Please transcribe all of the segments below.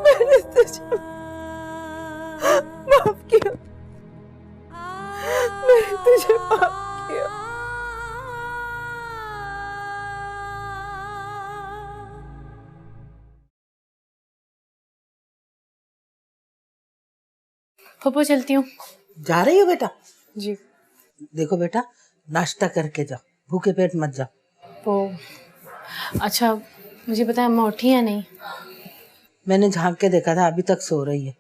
मैंने तुझे माफ किया, मैंने तुझे माफ किया। फूफो चलती हूँ। जा रही हो बेटा? जी। देखो बेटा, नाश्ता करके जाओ, भूखे पेट मत जाओ। वो अच्छा, मुझे पता है अम्मा उठी या नहीं? मैंने झांक के देखा था, अभी तक सो रही है।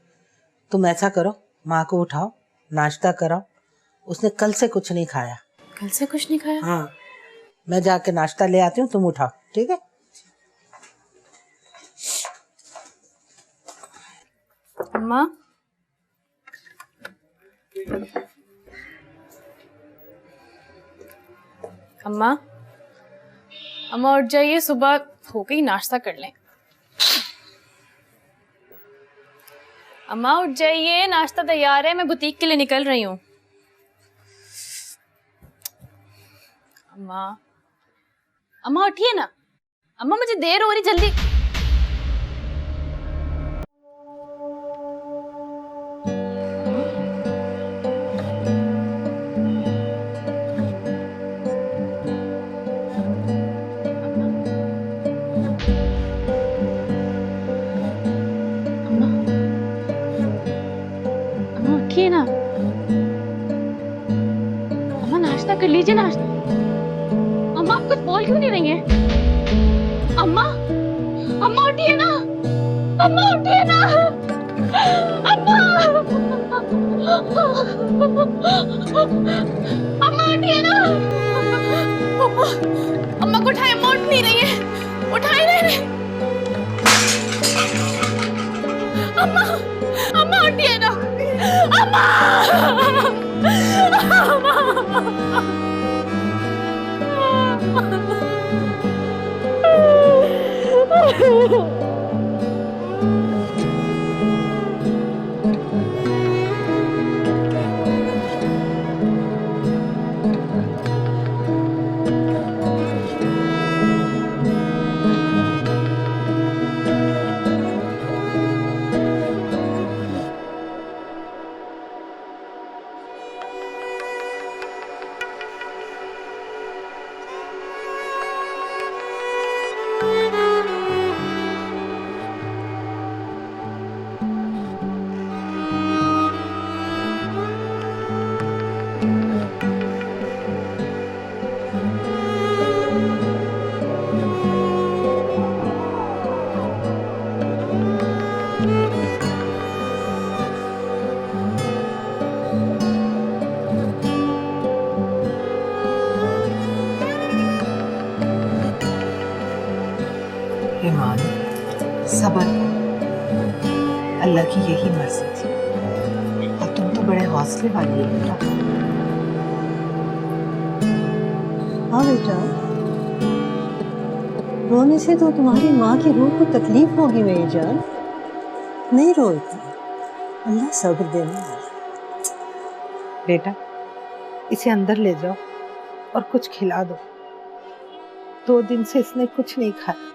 तुम ऐसा करो, माँ को उठाओ, नाश्ता कराओ। उसने कल से कुछ नहीं खाया। कल से कुछ नहीं खाया? हाँ, मैं जाके नाश्ता ले आती हूँ, तुम उठाओ, ठीक है? अम्मा, अम्मा, अम्मा उठ जाइए, सुबह हो गई, नाश्ता कर लें। अम्मा उठ जाइए, नाश्ता तैयार है, मैं बुटीक के लिए निकल रही हूँ। अम्मा, अम्मा उठिए ना। अम्मा मुझे देर हो रही, जल्दी। उठिए ना अम्मा, नाश्ता कर लीजिए। नाश्ता अम्मा, आप कुछ बोल क्यों नहीं रही हैं? अम्मा, अम्मा उठिए ना, अम्मा उठिए ना, अम्मा, अम्मा उठिए ना। अम्मा, अम्मा को उठाए, अम्मा उठ नहीं रही है, उठाई नहीं। अम्मा, अम्मा उठिए ना, अम्मा, ईमान, सब्र, अल्लाह की यही मर्जी थी। और तुम तो बड़े हौसले वाली हो बेटा। हाँ बेटा, रोने से तो तुम्हारी माँ की रूह को तकलीफ होगी मेरी जान। नहीं रो इतना, अल्लाह सब्र देने वाला। बेटा, इसे अंदर ले जाओ और कुछ खिला दो। 2 दिन से इसने कुछ नहीं खाया।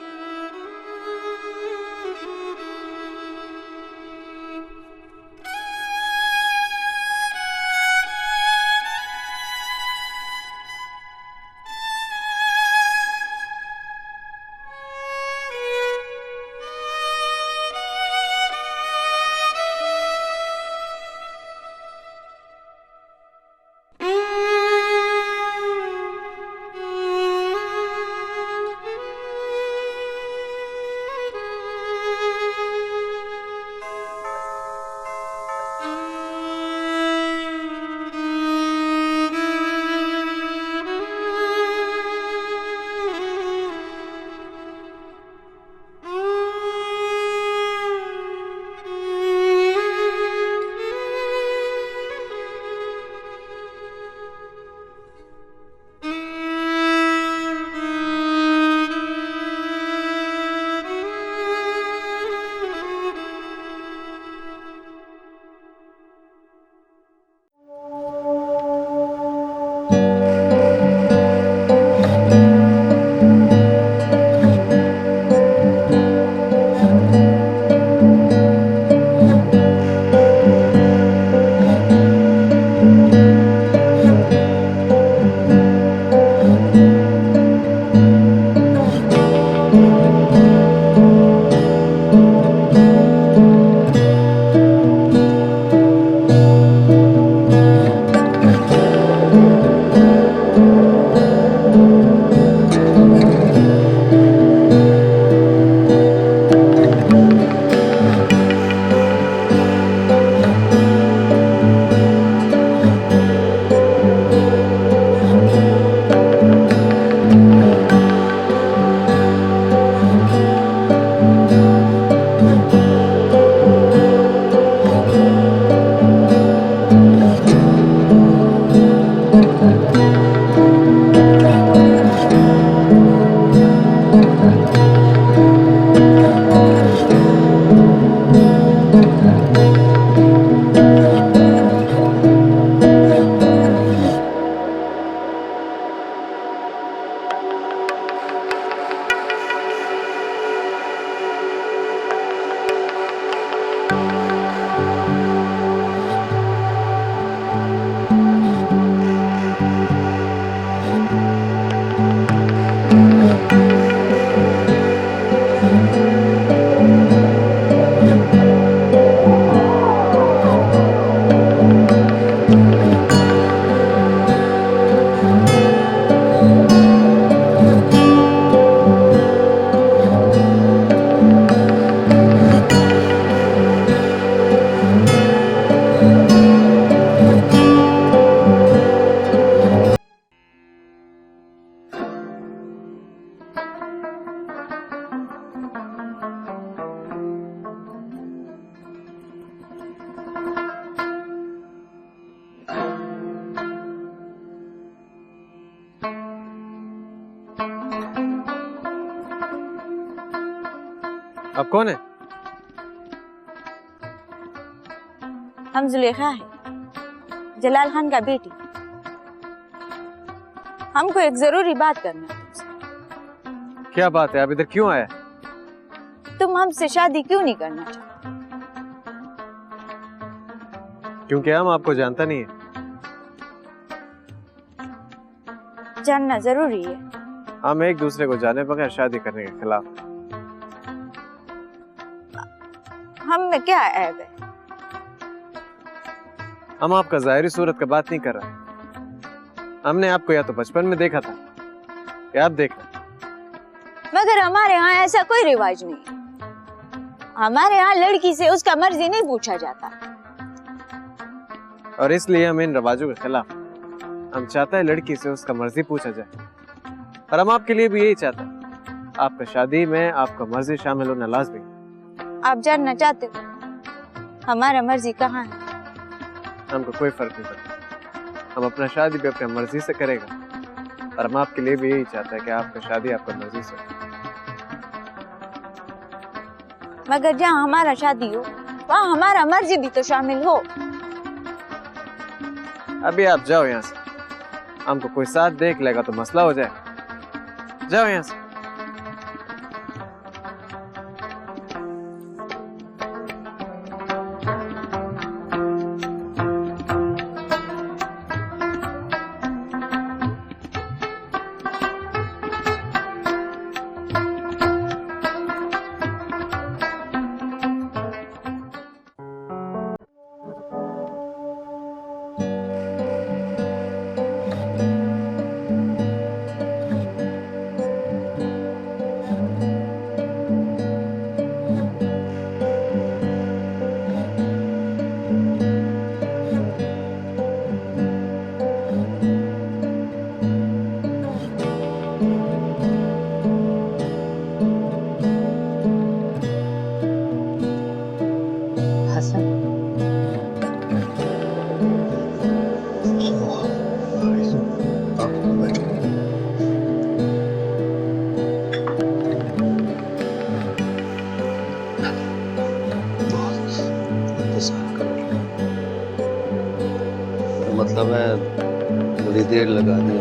अब कौन है? हम जुलेखा है, जलाल खान का बेटी। हमको एक जरूरी बात करना है तुमसे। क्या बात है? आप इधर क्यों आया? तुम हमसे शादी क्यों नहीं करना चाहते? क्योंकि हम आपको जानता नहीं है। जानना जरूरी है। हम एक दूसरे को जाने बगैर शादी करने के खिलाफ। हम में क्या ऐब है? हम आपका जाहिरी सूरत का बात नहीं कर रहे। हमने आपको या तो बचपन में देखा था या आप देख रहे। मगर हमारे यहाँ ऐसा कोई रिवाज नहीं है। हमारे यहाँ लड़की से उसका मर्जी नहीं पूछा जाता। और इसलिए हम इन रिवाजों के खिलाफ। हम चाहता है लड़की से उसका मर्जी पूछा जाए। और हम आपके लिए भी यही चाहते हैं। आपका शादी में आपका मर्जी शामिल होना लाजमी। आप जानना चाहते हो हमारा मर्जी कहाँ है? हमको कोई फर्क नहीं पड़ता। हम अपना शादी भी अपनी मर्जी से करेगा। और हम आपके लिए भी यही चाहते हैं कि आपका शादी आपका मर्जी से। मगर जहाँ हमारा शादी हो वहाँ हमारा मर्जी भी तो शामिल हो। अभी आप जाओ यहाँ से, हमको कोई साथ देख लेगा तो मसला हो जाए। जाओ यहाँ से। हसन, मतलब है बड़ी देर लगा दी।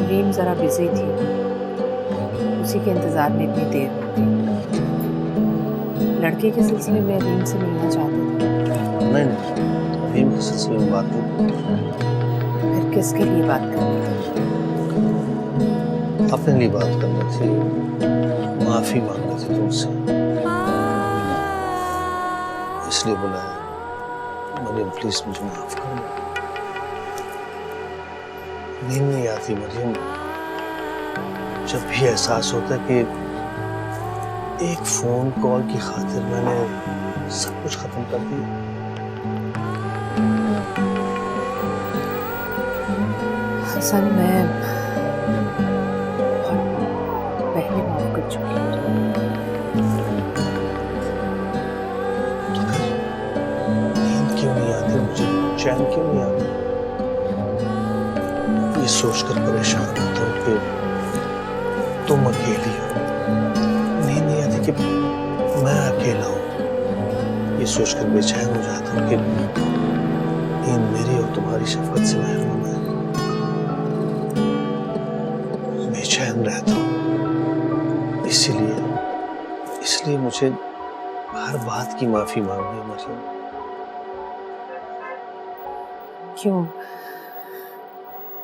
रीम जरा बिजी थी, उसी के इंतजार में इतनी देर हो गई। लड़के के सिलसिले में रीम से मिलना चाहते थे। नहीं रीम के सिलसिले में बात नहीं, फिर किसके लिए बात करनी थी? अपने लिए बात करनी थी, माफी मांगनी थी तुमसे, इसलिए बुलाया। मरियम प्लीज मुझे माफ करो। नींद नहीं आती मरियम, जब भी एहसास होता है कि एक फोन कॉल की खातिर मैंने सब कुछ खत्म कर दिया। हसन, मैं पहले माफ कर चुकी हूँ। तो फिर नींद क्यों नहीं आती मुझे, चैन क्यों नहीं आता? ये सोचकर परेशान होता हूँ कि तुम अकेली हो। नींद नहीं आती कि मैं अकेला हूँ। ये सोचकर बेचैन हो जाता हूँ कि नींद मेरी और तुम्हारी शफकत से महरूम है। बेचैन रहता हूँ, इसलिए मुझे हर बात की माफी मांगनी है मरियम।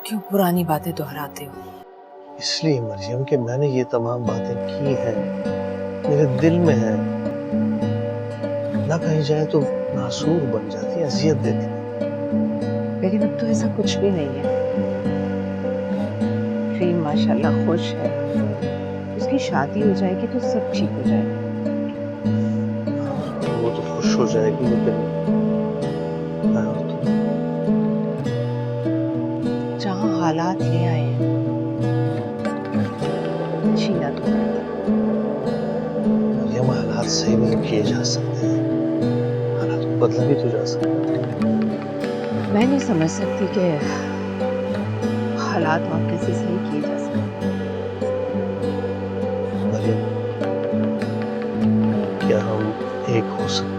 क्यों पुरानी बातें दोहराते हो? इसलिए मरियम कि मैंने ये तमाम बातें की हैं, मेरे दिल में है, ना कहीं जाए तो नासूर बन जाती है, अजियत देती है। लेकिन अब तो ऐसा कुछ भी नहीं है। रीम माशाल्लाह खुश है, उसकी शादी हो जाएगी तो सब ठीक हो जाएगा। वो तो खुश हो जाएगी, लेकिन मैं और तुम जहाँ हालात ले आए हैं, छीना तो मरियम, हालात सही नहीं किए जा सकते हैं, हालात को बदला भी तो जा सकता है। मैं नहीं समझ सकती कि हालात और कैसे सही किए जा सकते हैं। मरियम, क्या हम एक हो सकते हैं?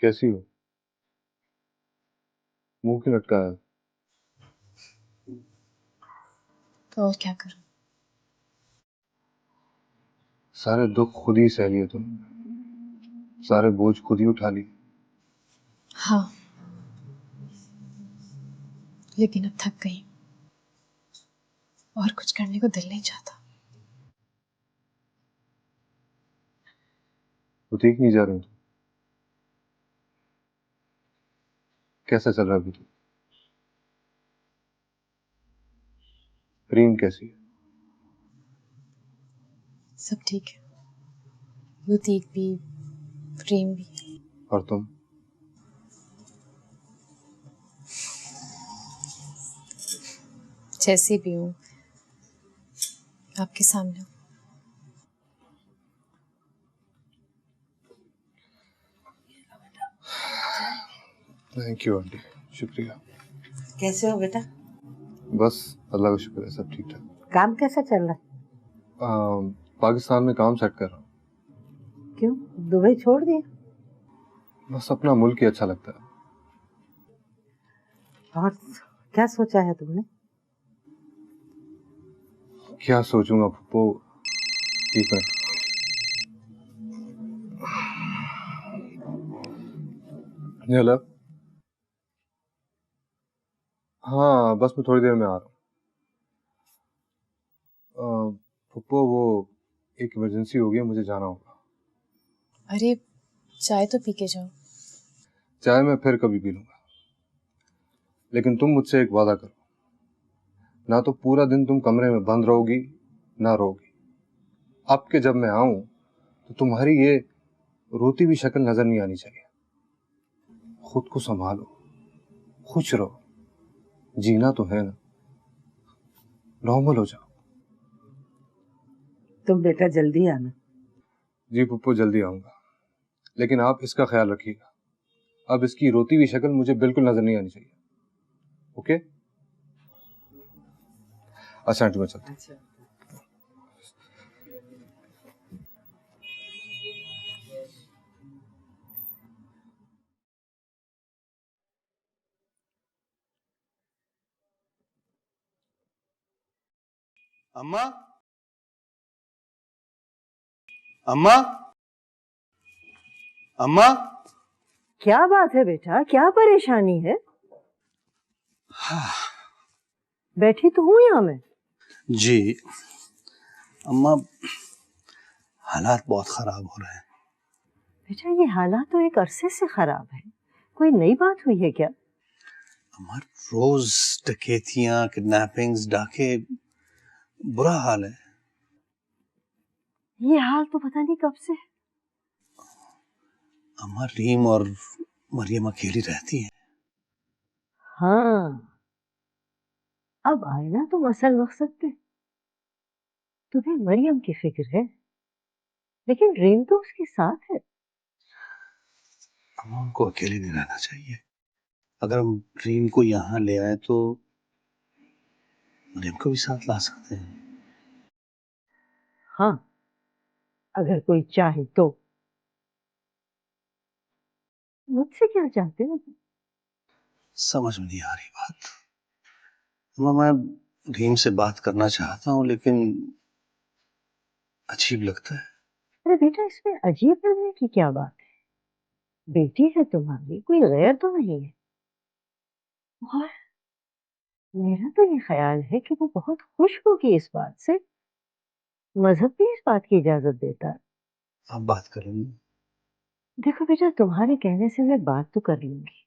कैसी हो? मुंह क्यों लटकाया? तो और क्या करूं? सारे दुख खुद ही सह लिए तुम, सारे बोझ खुद ही उठा लिए। हाँ, लेकिन अब थक गई और कुछ करने को दिल नहीं चाहता। तो ठीक नहीं जा रहे हो तुम? कैसा चल रहा है अभी तुम? रीम कैसी है? सब ठीक है, युतीक भी, प्रेम भी। और तुम? जैसी भी हूँ, आपके सामने हूँ। थैंक यू आंटी, शुक्रिया। कैसे हो बेटा? बस अल्लाह का शुक्र है, सब ठीक ठाक। काम कैसा चल रहा है? पाकिस्तान में काम सेट कर रहा हूँ। क्यों दुबई छोड़ दिया? बस अपना मुल्क ही अच्छा लगता है। और क्या सोचा है तुमने? क्या सोचूंगा पप्पू, एक मिनट। हेलो। हाँ बस मैं थोड़ी देर में आ रहा हूँ। पप्पू वो एक इमरजेंसी हो गई है, मुझे जाना होगा। अरे चाय तो पी के जाओ। चाय मैं फिर कभी पी लूंगा, लेकिन तुम मुझसे एक वादा करो, ना तो पूरा दिन तुम कमरे में बंद रहोगी ना रोगी। अब के जब मैं आऊं तो तुम्हारी ये रोती हुई शक्ल नजर नहीं आनी चाहिए। खुद को संभालो, खुश रहो, जीना तो है ना, नॉर्मल हो जाओ। तुम बेटा जल्दी आना। जी पप्पू जल्दी आऊंगा, लेकिन आप इसका ख्याल रखिएगा, अब इसकी रोती हुई शक्ल मुझे बिल्कुल नजर नहीं आनी चाहिए। ओके? अच्छा आंटी मैं चलता हूं। अम्मा, अम्मा, अम्मा। क्या बात है बेटा, क्या परेशानी है? बैठी तो हूँ यहाँ मैं। जी अम्मा, हालात बहुत खराब हो रहे हैं। बेटा ये हालात तो एक अरसे से खराब है, कोई नई बात हुई है क्या? अम्मा रोज डकैतियां, किडनैपिंग्स, डाके, बुरा हाल है। ये हाल तो पता नहीं कब से। अम्मा रीम और मरियम अकेली रहती हैं। हाँ, अब आए ना तुम असल मकसद पे। तुम्हें मरियम की फिक्र है, लेकिन रीम तो उसके साथ है। अम्मा उनको अकेले नहीं रहना चाहिए। अगर हम रीम को यहाँ ले आए तो मरियम को भी साथ ला सकते हैं। हाँ, अगर कोई चाहे तो। मुझसे क्या चाहते हो? समझ में नहीं आ रही बात। अम्मा मैं रीम से बात करना चाहता हूँ, लेकिन अजीब लगता है। अरे बेटा इसमें अजीब लगने की क्या बात है? बेटी है तुम्हारी, कोई गैर तो नहीं है। और मेरा तो ये ख्याल है कि वो बहुत खुश होगी इस बात से। मजहब भी इस बात की इजाजत देता है। आप बात करेंगे? देखो बेटा, तुम्हारे कहने से मैं बात तो कर लूंगी,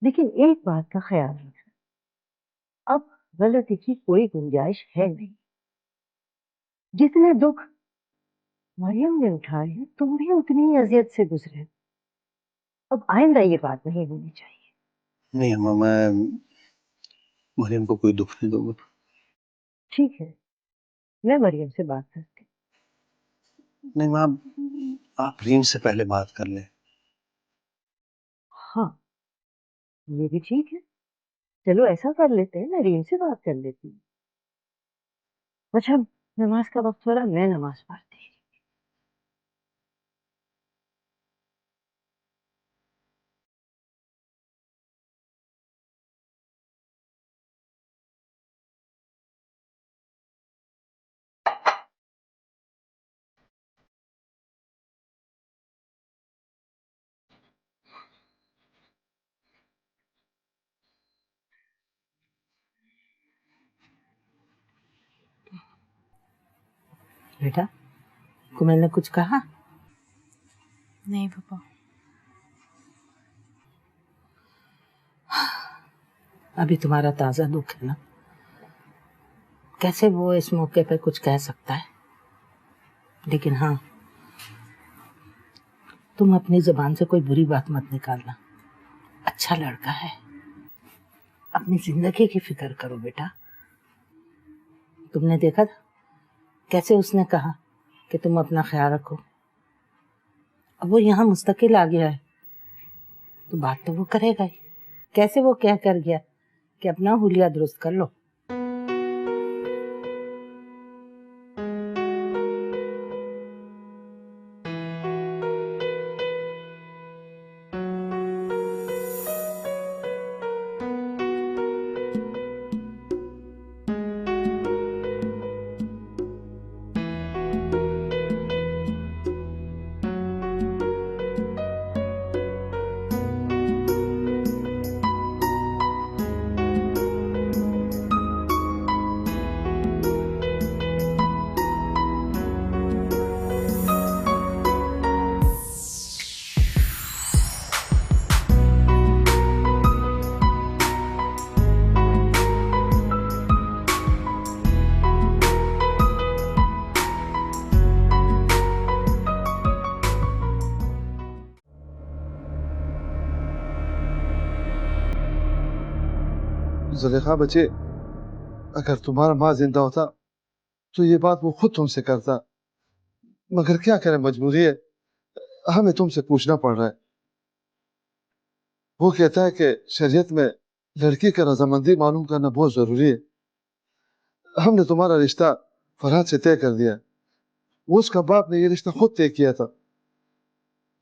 लेकिन एक बात का ख्याल रखना, अब गलती की कोई गुंजाइश है नहीं। जितने दुख मरियम ने उठाए हैं, तुम भी उतनी ही अजियत से गुजरे। अब आइंदा ये बात नहीं होनी चाहिए। नहीं अम्मा, मैं मरियम को कोई दुख नहीं दूंगा। ठीक है, मैं मरियम से बात करती नहीं माँ, आप रीम से पहले बात कर लें। हूँ। हाँ, ये भी ठीक है। चलो ऐसा कर लेते हैं, मैं रीम से बात कर लेती हूँ। अच्छा, नमाज का वक्त हो रहा, मैं नमाज पढ़ती हूँ। बेटा को मैंने कुछ कहा? नहीं पापा। अभी तुम्हारा ताजा दुख है ना, कैसे वो इस मौके पे कुछ कह सकता है। लेकिन हाँ, तुम अपनी जुबान से कोई बुरी बात मत निकालना। अच्छा लड़का है, अपनी जिंदगी की फिक्र करो बेटा। तुमने देखा था कैसे उसने कहा कि तुम अपना ख्याल रखो। अब वो यहाँ मुस्तकिल आ गया है तो बात तो वो करेगा ही। कैसे वो क्या कर गया कि अपना हुलिया दुरुस्त कर लो। जुलेखा बच्चे, अगर तुम्हारा माँ जिंदा होता तो ये बात वो खुद तुमसे करता, मगर क्या करें, मजबूरी है, हमें तुमसे पूछना पड़ रहा है। वो कहता है कि शरीयत में लड़की का रजामंदी मालूम करना बहुत जरूरी है। हमने तुम्हारा रिश्ता फरहाद से तय कर दिया। वो उसका बाप ने ये रिश्ता खुद तय किया था।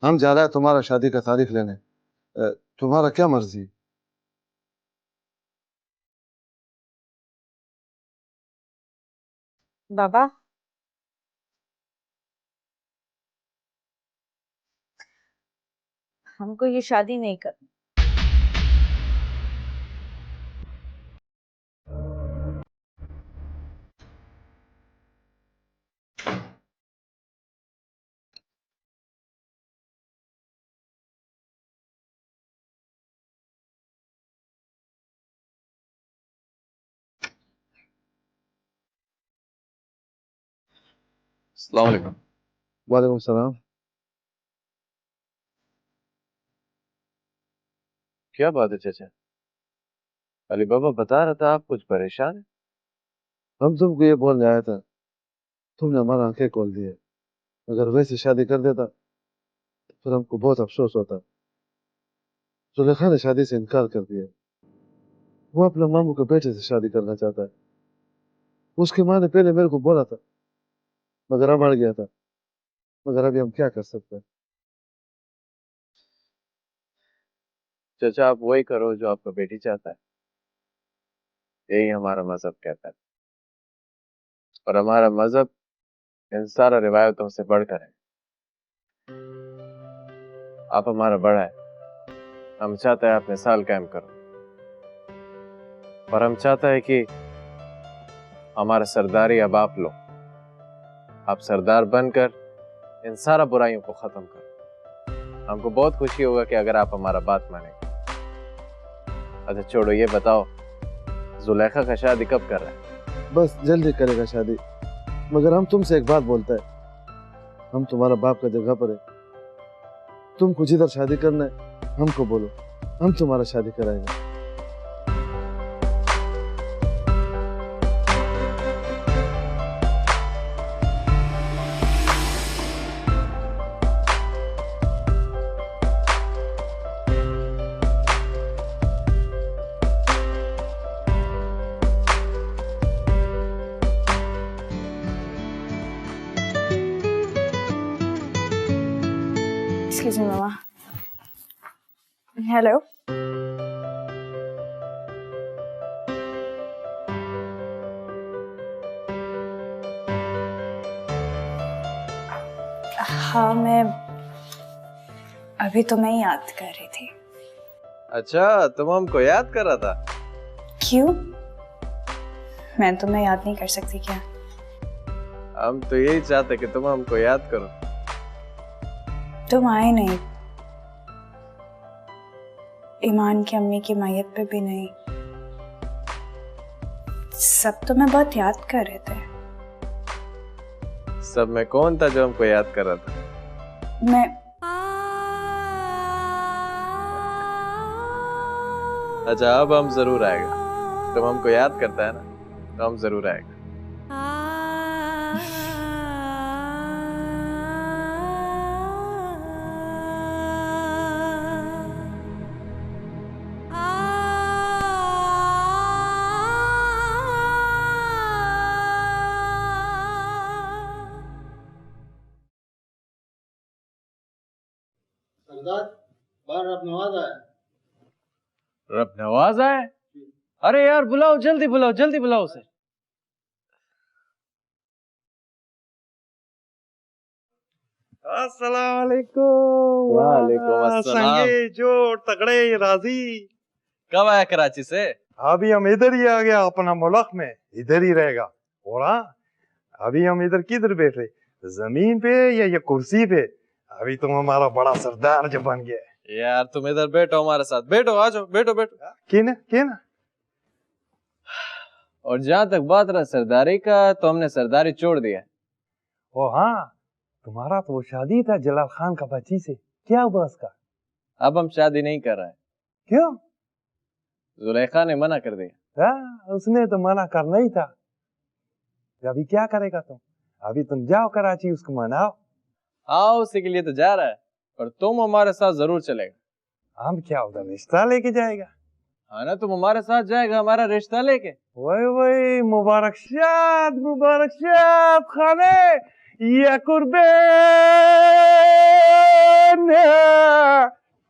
हम जा रहे हैं तुम्हारा शादी का तारीख लेने। तुम्हारा क्या मर्जी? बाबा, हमको ये शादी नहीं करनी। अस्सलाम वालेकुम। वालेकुम सलाम। क्या बात है चाचा? अली बाबा बता रहा था आप कुछ परेशान हैं। हम तुमको ये बोलने आया था, तुमने हमारा आंखें खोल दी है। अगर वैसे शादी कर देता फिर हमको बहुत अफसोस होता। जुलेखा ने शादी से इनकार कर दिया। वो अपने मामू के बेटे से शादी करना चाहता है। उसकी माँ ने पहले मेरे को बोला था, मगर अब अड़ गया था। मगर अभी हम क्या कर सकते हैं? चाचा आप वही करो जो आपका बेटी चाहता है, यही हमारा मजहब कहता है। और हमारा मजहब इन सारा रिवायतों से बढ़कर है। आप हमारा बड़ा है, हम चाहते हैं आप मिसाल कायम करो। और हम चाहते हैं कि हमारा सरदारी अब आप लो। आप सरदार बनकर इन सारा बुराइयों को खत्म करो। हमको बहुत खुशी होगा कि अगर आप हमारा बात मानेंगे। अच्छा छोड़ो, ये बताओ जुलेखा का शादी कब कर रहा है? बस जल्दी करेगा शादी। मगर हम तुमसे एक बात बोलते हैं, हम तुम्हारा बाप का जगह पर है। तुमको जिधर शादी करना है हमको बोलो, हम तुम्हारा शादी कराएंगे। Excuse me, Mama. Hello. हाँ, मैं अभी तुम्हें याद कर रही थी। अच्छा तुम हमको याद कर रहा था? क्यों? मैं तुम्हें याद नहीं कर सकती क्या? हम तो यही चाहते कि तुम हमको याद करो। तुम आए नहीं, ईमान की अम्मी की मैयत पे भी नहीं। सब तुम्हें बहुत याद कर रहे थे। सब में कौन था जो हमको याद कर रहा था? मैं अच्छा, अब हम जरूर आएगा। तुम हमको याद करता है ना, तो हम जरूर आएगा। सरदार, बाहर रब नवाज आया। रब नवाज आए? अरे यार बुलाओ, जल्दी बुलाओ, जल्दी बुलाओ उसे। अस्सलाम वालेकुम। वालेकुम अस्सलाम। संगे जो तगड़े राजी। कब आया कराची से? अभी हम इधर ही आ गया, अपना मुल्क में इधर ही रहेगा। और अभी हम इधर किधर बैठे, जमीन पे या ये कुर्सी पे? अभी तुम हमारा बड़ा सरदार जो बन गया। यार तुम इधर बैठो हमारे साथ, बैठो, आ जाओ, बैठो बैठो। क्या ना। और जहाँ तक बात रहा सरदारी का, तो हमने सरदारी छोड़ दिया। ओ हाँ, तुम्हारा तो वो शादी था जलाल खान का बच्ची से, क्या हुआ उसका? अब हम शादी नहीं कर रहे हैं। क्यों? जुलेखा ने मना कर दिया। उसने तो मना करना ही था। अभी क्या करेगा तुम? अभी तुम जाओ कराची, उसको मनाओ। हाँ, उसी के लिए तो जा रहा है, पर तुम हमारे साथ जरूर चलेगा। हम क्या उधर रिश्ता लेके जाएगा? हाँ ना, तुम हमारे साथ जाएगा हमारा रिश्ता लेके। वही मुबारक शाद खाने या कुर्बान।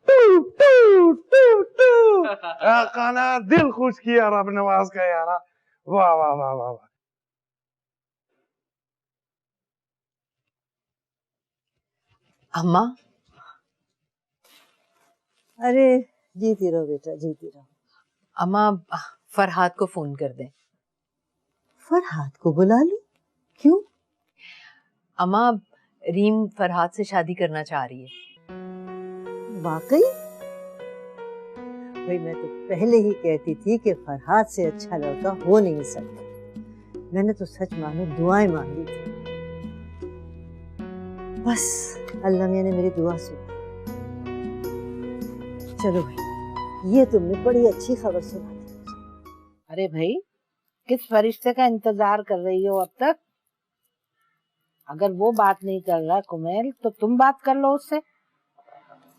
टू टू टू टू खाना दिल खुश किया रब नवाज का यार। वाह वाह वाह वाह वाह। अम्मा, अरे जीती रहो बेटा, जीती रहो। अम्मा, फरहाद को फोन कर दें। फरहाद को बुला लूं? क्यों? अम्मा, रीम फरहाद से शादी करना चाह रही है। वाकई? भाई मैं तो पहले ही कहती थी कि फरहाद से अच्छा लड़का हो नहीं सकता। मैंने तो सच मानो दुआएं मांगी थी। बस अल्लाह मियां ने मेरी दुआ सुनी। चलो भाई, ये तुमने बड़ी अच्छी खबर सुना दी। अरे भाई, किस फरिश्ते का इंतजार कर रही हो अब तक? अगर वो बात नहीं कर रहा कुमेल, तो तुम बात कर लो उससे।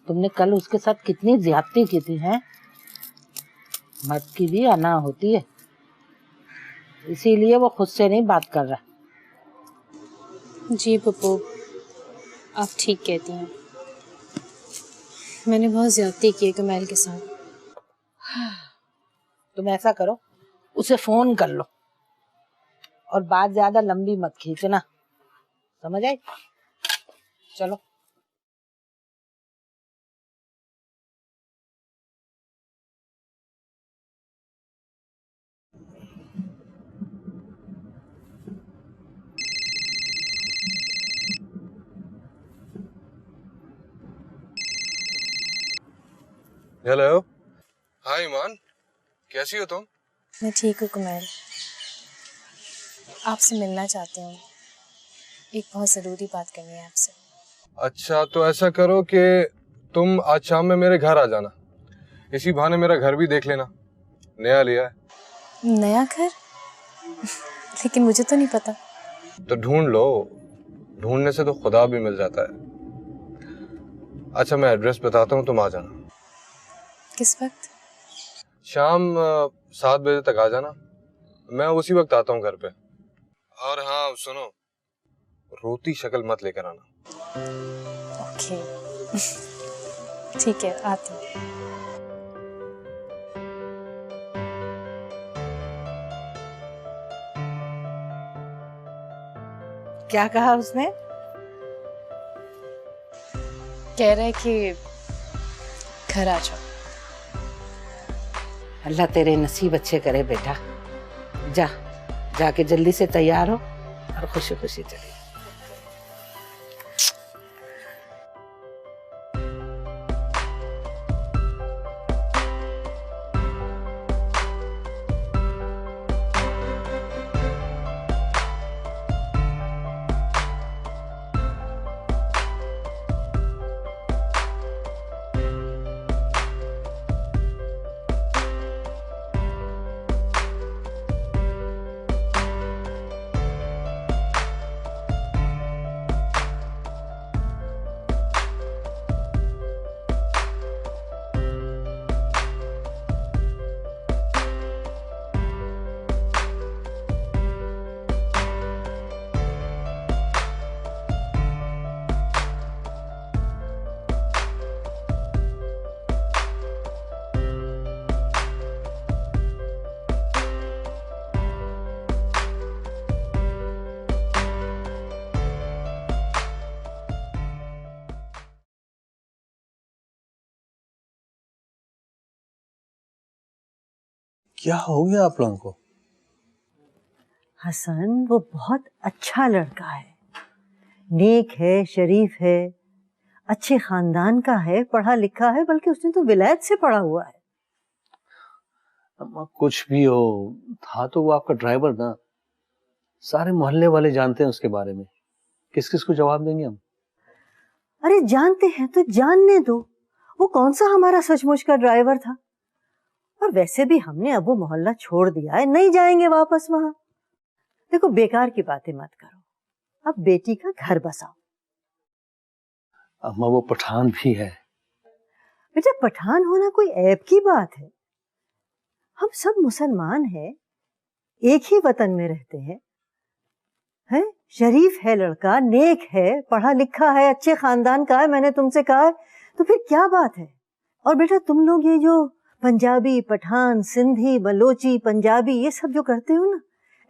तुमने कल उसके साथ कितनी ज्यादती की थी, हैं? मर्द की भी अना होती है, इसीलिए वो खुद से नहीं बात कर रहा। जी पप्पू, आप ठीक कहती हैं। मैंने बहुत ज्यादती की है कमैल के साथ। तुम ऐसा करो, उसे फोन कर लो और बात ज्यादा लंबी मत खींचना, समझ आई? चलो। हेलो। हाय ईमान, कैसी हो तुम? मैं ठीक हूँ कमैल, आपसे मिलना चाहती हूँ। एक बहुत ज़रूरी बात करनी है आपसे। अच्छा, तो ऐसा करो कि तुम आज शाम में मेरे घर आ जाना। इसी बहाने मेरा घर भी देख लेना, नया लिया है। नया घर? लेकिन मुझे तो नहीं पता। तो ढूंढ लो, ढूंढने से तो खुदा भी मिल जाता है। अच्छा, मैं एड्रेस बताता हूँ, तुम आ जाना। किस वक्त? शाम 7 बजे तक आ जाना, मैं उसी वक्त आता हूँ घर पे। और हाँ सुनो, रोती शक्ल मत लेकर आना। ओके ठीक है, आती हूँ। क्या कहा उसने? कह रहा है कि घर आ जाओ। अल्लाह तेरे नसीब अच्छे करे बेटा। जा, जाके जल्दी से तैयार हो और और खुशी खुशी चली। क्या हो गया आप लोगों को? हसन वो बहुत अच्छा लड़का है, नेक है, शरीफ है, अच्छे खानदान का है, पढ़ा लिखा है, बल्कि उसने तो विलायत से पढ़ा हुआ है। अम्मा कुछ भी हो, था तो वो आपका ड्राइवर ना। सारे मोहल्ले वाले जानते हैं उसके बारे में, किस किस को जवाब देंगे हम? अरे जानते हैं तो जानने दो, वो कौन सा हमारा सचमुच का ड्राइवर था। और वैसे भी हमने अब वो मोहल्ला छोड़ दिया है, नहीं जाएंगे वापस वहां। देखो बेकार की बातें मत करो, अब बेटी का घर बसाओ। अम्मा वो पठान भी है। बेटा पठान होना कोई ऐब की बात है? हम सब मुसलमान हैं, एक ही वतन में रहते हैं। है शरीफ है लड़का, नेक है, पढ़ा लिखा है, अच्छे खानदान का है, मैंने तुमसे कहा है, तो फिर क्या बात है? और बेटा तुम लोग ये जो पंजाबी, पठान, सिंधी, बलोची, पंजाबी ये सब जो करते हो ना,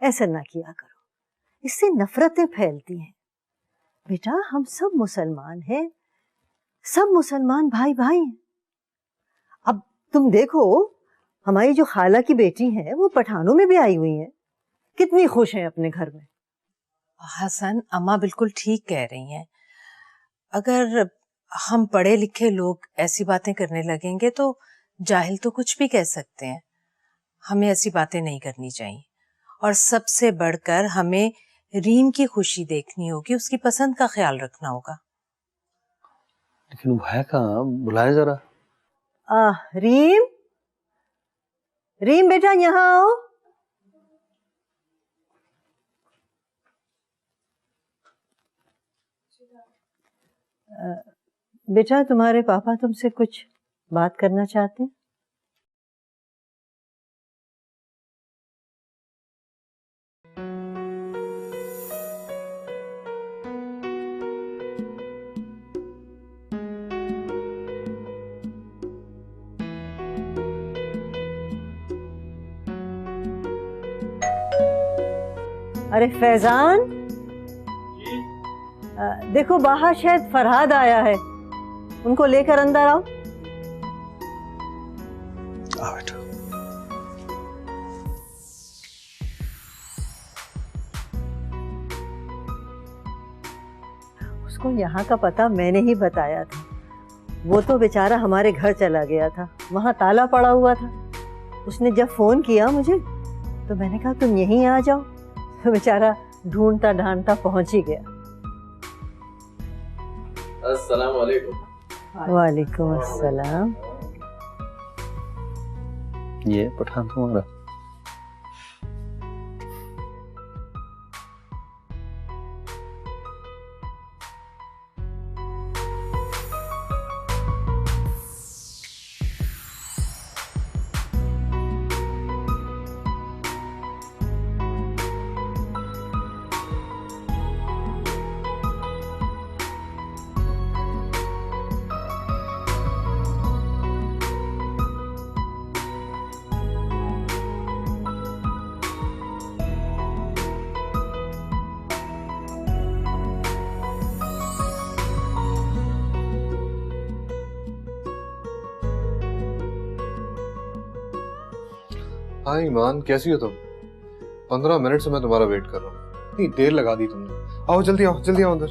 ऐसा ना किया करो, इससे नफरतें फैलती हैं। बेटा हम सब मुसलमान हैं, सब मुसलमान भाई भाई हैं। अब तुम देखो हमारी जो खाला की बेटी है वो पठानों में भी आई हुई है, कितनी खुश हैं अपने घर में। हसन, अम्मा बिल्कुल ठीक कह रही हैं। अगर हम पढ़े लिखे लोग ऐसी बातें करने लगेंगे तो जाहिल तो कुछ भी कह सकते हैं। हमें ऐसी बातें नहीं करनी चाहिए, और सबसे बढ़कर हमें रीम की खुशी देखनी होगी, उसकी पसंद का ख्याल रखना होगा। लेकिन वो है कहाँ? बुलाए जरा। रीम, रीम बेटा यहाँ आओ। बेटा तुम्हारे पापा तुमसे कुछ बात करना चाहते हैं। अरे फैजान, देखो बाहर शायद फरहाद आया है, उनको लेकर अंदर आओ। बेटा। उसको यहाँ का पता मैंने ही बताया था, वो तो बेचारा हमारे घर चला गया था, वहाँ ताला पड़ा हुआ था। उसने जब फोन किया मुझे तो मैंने कहा तुम यहीं आ जाओ, तो बेचारा ढूंढता ढांढता पहुंच ही गया। अस्सलाम वालेकुम। वालेकुम अस्सलाम। ये पठान तुम्हारा? हाँ ईमान, कैसी हो तुम? 15 मिनट से मैं तुम्हारा वेट कर रहा हूँ। इतनी देर लगा दी तुमने। आओ जल्दी आओ, जल्दी आओ अंदर।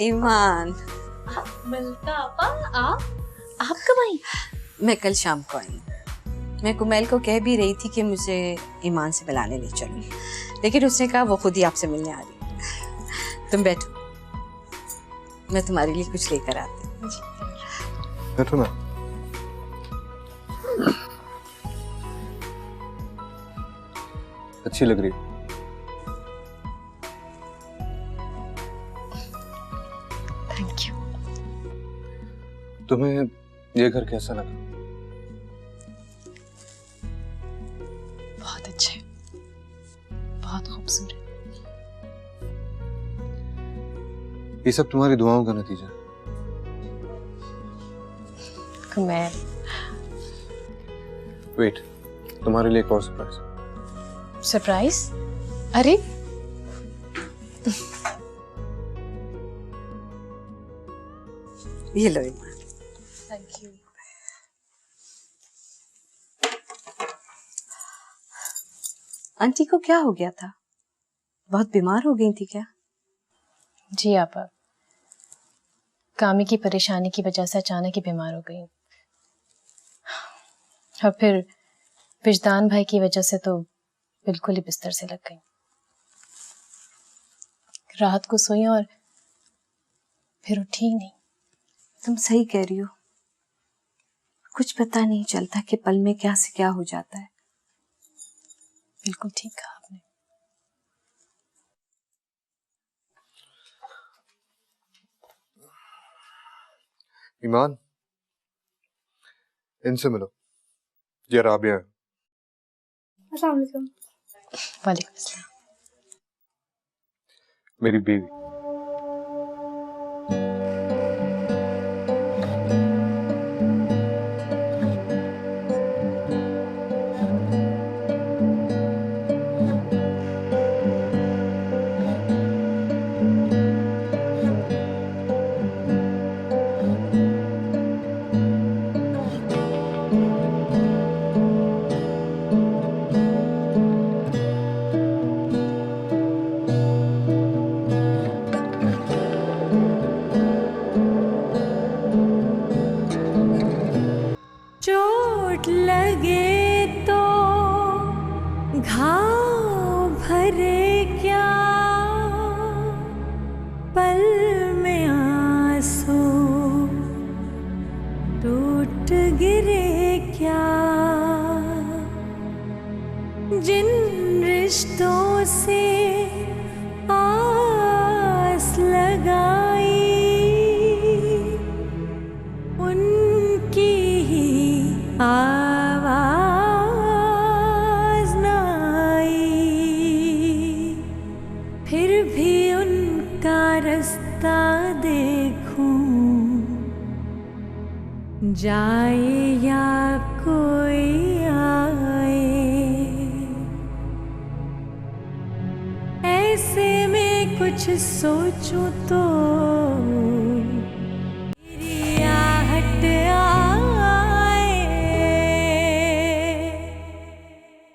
ईमान, मलका आपा, आप कब आई? मैं कल शाम को आई। मैं कुमैल को कह भी रही थी कि मुझे ईमान से मिलाने ले चलूं, लेकिन उसने कहा वो खुद ही आपसे मिलने आ रही। तुम बैठो, मैं तुम्हारे लिए कुछ लेकर आती हूँ। बैठो ना। अच्छी लग रही है। Thank you. तुम्हें ये घर कैसा लगा? बहुत अच्छा है, बहुत खूबसूरत। ये सब तुम्हारी दुआओं का नतीजा है। कुमैल, वेट, तुम्हारे लिए एक और सरप्राइज। सरप्राइज? अरे ये लो ईमान। Thank you. आंटी को क्या हो गया था? बहुत बीमार हो गई थी क्या? जी आपा, कामी की परेशानी की वजह से अचानक ही बीमार हो गई, और फिर विजदान भाई की वजह से तो बिल्कुल ही बिस्तर से लग गई। रात को सोई और फिर उठी ही नहीं। तुम सही कह रही हो, कुछ पता नहीं चलता कि पल में क्या से क्या हो जाता है। बिल्कुल ठीक कहा आपने। ईमान, इनसे मिलो, ये राबिया है। अस्सलाम वालेकुम। वालेकुम अस्सलाम। मेरी बीवी। चोट लगे तो घाव भरे क्या, पल में आंसू टूट गिरे क्या, जिन रिश्तों से आस लगाई उनकी ही आवाज न आई, फिर भी उनका रास्ता देखूं, जाए या कोई आए, ऐसे में कुछ सोचूं तो